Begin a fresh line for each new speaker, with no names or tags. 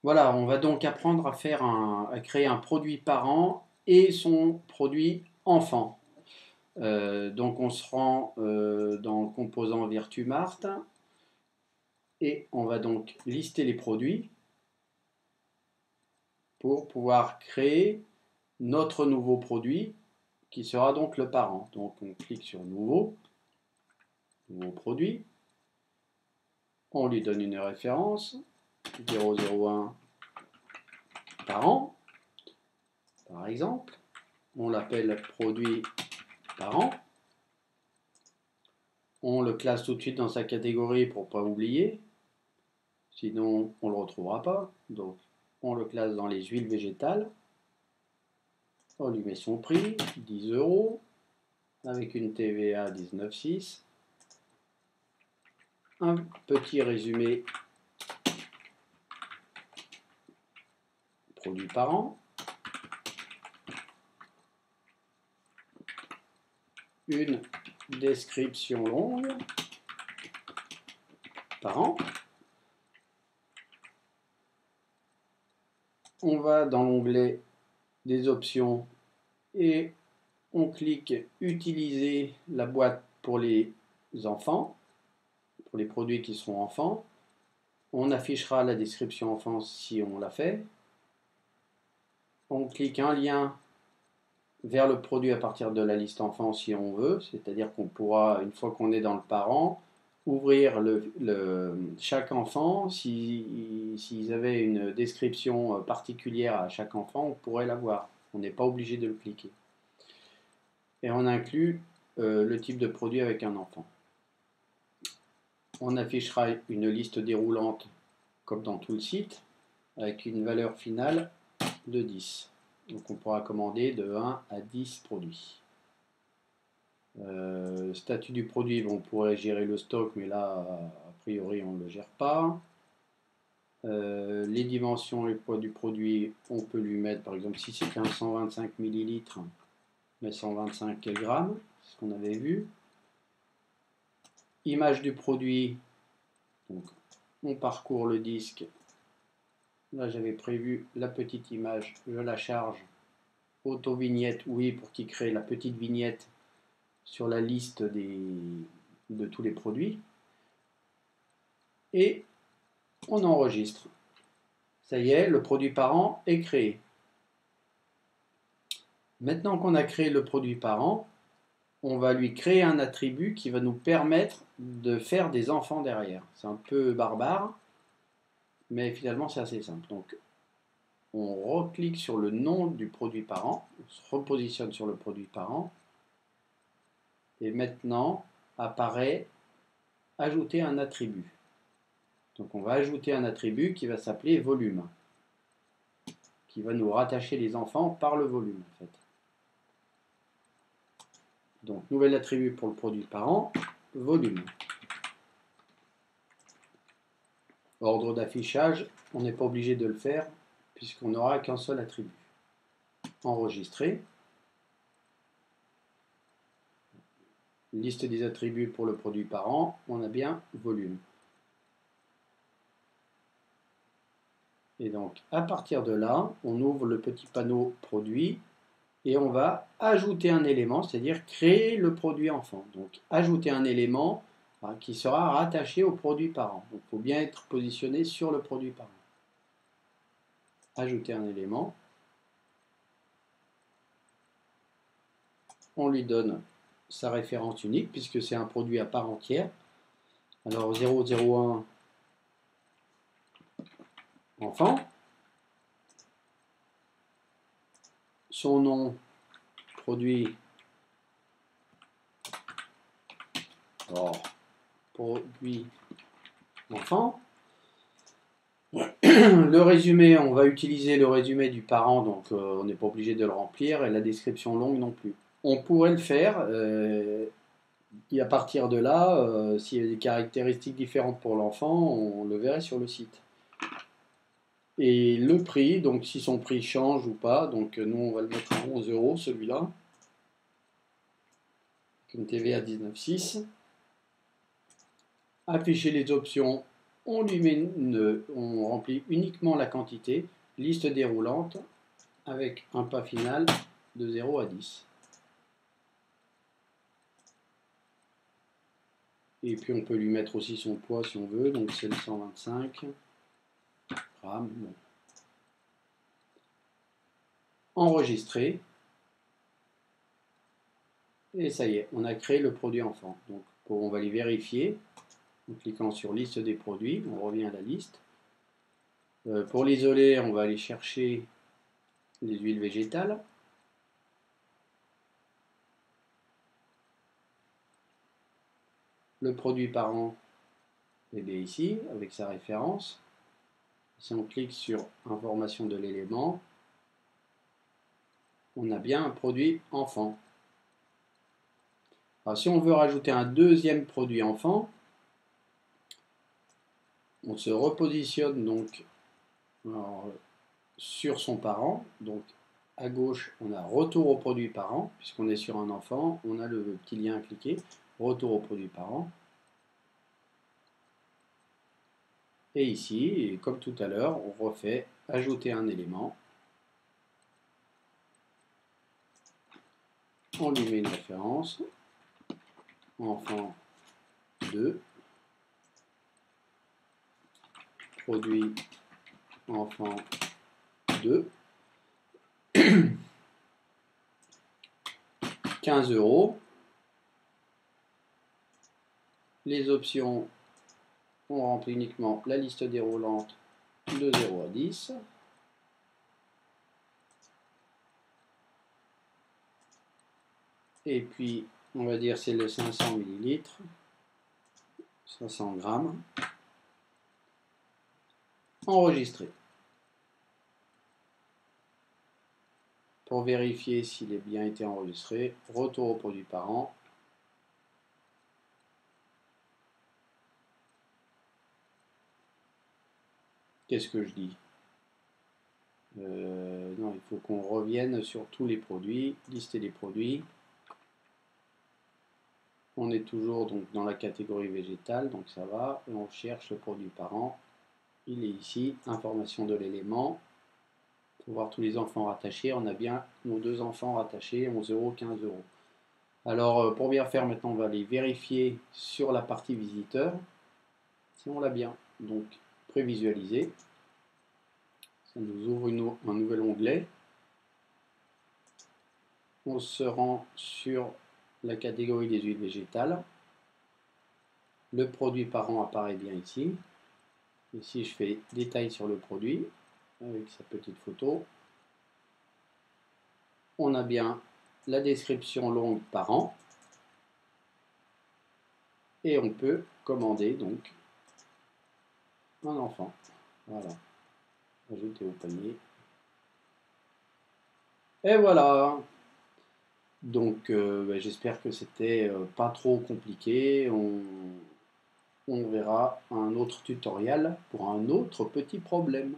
Voilà, on va donc apprendre à créer un produit parent et son produit enfant. Donc on se rend dans le composant Virtumart et on va donc lister les produits pour pouvoir créer notre nouveau produit qui sera donc le parent. Donc on clique sur nouveau produit, on lui donne une référence 001 parent par exemple, on l'appelle produit parent. On le classe tout de suite dans sa catégorie pour ne pas oublier, sinon on ne le retrouvera pas. Donc on le classe dans les huiles végétales. On lui met son prix, 10 € avec une TVA 19,6. Un petit résumé produit parent. Une description longue parent. On va dans l'onglet des options et on clique utiliser la boîte pour les enfants, pour les produits qui seront enfants. On affichera la description enfant si on l'a fait. On clique un lien vers le produit à partir de la liste enfant si on veut, c'est-à-dire qu'on pourra, une fois qu'on est dans le parent, ouvrir chaque enfant. S'ils avaient une description particulière à chaque enfant, on pourrait l'avoir. On n'est pas obligé de le cliquer. Et on inclut le type de produit avec un enfant. On affichera une liste déroulante comme dans tout le site avec une valeur finale de 10. Donc on pourra commander de 1 à 10 produits. Statut du produit, on pourrait gérer le stock, mais là, a priori, on ne le gère pas. Les dimensions et le poids du produit, on peut lui mettre, par exemple, si c'est un 125 ml, mais 125 grammes, c'est ce qu'on avait vu. Image du produit, donc on parcourt le disque. Là, j'avais prévu la petite image, je la charge. Auto-vignette, oui, pour qu'il crée la petite vignette sur la liste de tous les produits. Et on enregistre. Ça y est, le produit parent est créé. Maintenant qu'on a créé le produit parent, on va lui créer un attribut qui va nous permettre de faire des enfants derrière. C'est un peu barbare, mais finalement c'est assez simple. Donc on reclique sur le nom du produit parent, on se repositionne sur le produit parent, et maintenant apparaît ajouter un attribut. Donc on va ajouter un attribut qui va s'appeler volume, qui va nous rattacher les enfants par le volume en fait. Donc nouvel attribut pour le produit parent, volume. Ordre d'affichage, on n'est pas obligé de le faire puisqu'on n'aura qu'un seul attribut. Enregistrer. Liste des attributs pour le produit parent, on a bien volume. Et donc à partir de là, on ouvre le petit panneau produit et on va ajouter un élément, c'est-à-dire créer le produit enfant. Donc ajouter un élément qui sera rattaché au produit parent. Donc il faut bien être positionné sur le produit parent. Ajouter un élément. On lui donne sa référence unique puisque c'est un produit à part entière. Alors 001 enfant. Son nom produit produit enfant. Le résumé, on va utiliser le résumé du parent, donc on n'est pas obligé de le remplir, et la description longue non plus. On pourrait le faire, et à partir de là, s'il y a des caractéristiques différentes pour l'enfant, on le verrait sur le site. Et le prix, donc si son prix change ou pas, donc nous on va le mettre à 11 € celui-là, avec une TVA 19,6. Afficher les options on remplit uniquement la quantité, liste déroulante, avec un pas final de 0 à 10. Et puis on peut lui mettre aussi son poids si on veut, donc c'est le 125 grammes. Bon. Enregistrer. Et ça y est, on a créé le produit enfant. Donc on va les vérifier en cliquant sur liste des produits. On revient à la liste. Pour l'isoler, on va aller chercher les huiles végétales. Le produit parent, eh bien ici, avec sa référence. Si on clique sur information de l'élément, on a bien un produit enfant. Alors, si on veut rajouter un deuxième produit enfant, on se repositionne donc sur son parent. Donc à gauche, on a retour au produit parent, puisqu'on est sur un enfant, on a le petit lien à cliquer, retour au produit parent. Et ici, comme tout à l'heure, on refait ajouter un élément. On lui met une référence. Enfant 2. Produit enfant 2. 15 €. Les options, on remplit uniquement la liste déroulante de 0 à 10. Et puis, on va dire c'est le 500 ml, 500 grammes. Enregistrer. Pour vérifier s'il a bien été enregistré, retour au produit parent. Qu'est-ce que je dis? Non, il faut qu'on revienne sur tous les produits, lister les produits. On est toujours donc dans la catégorie végétale, donc ça va. Et on cherche le produit parent. Il est ici, information de l'élément. Pour voir tous les enfants rattachés, on a bien nos deux enfants rattachés, 11 €, 15 €. Alors pour bien faire, maintenant on va aller vérifier sur la partie visiteur si on l'a bien. Donc prévisualiser. Ça nous ouvre un nouvel onglet. On se rend sur la catégorie des huiles végétales. Le produit parent apparaît bien ici. Ici, je fais détail sur le produit avec sa petite photo. On a bien la description longue parent. Et on peut commander donc un enfant. Voilà. Ajouter au panier. Et voilà. Donc j'espère que c'était pas trop compliqué. On verra un autre tutoriel pour un autre petit problème.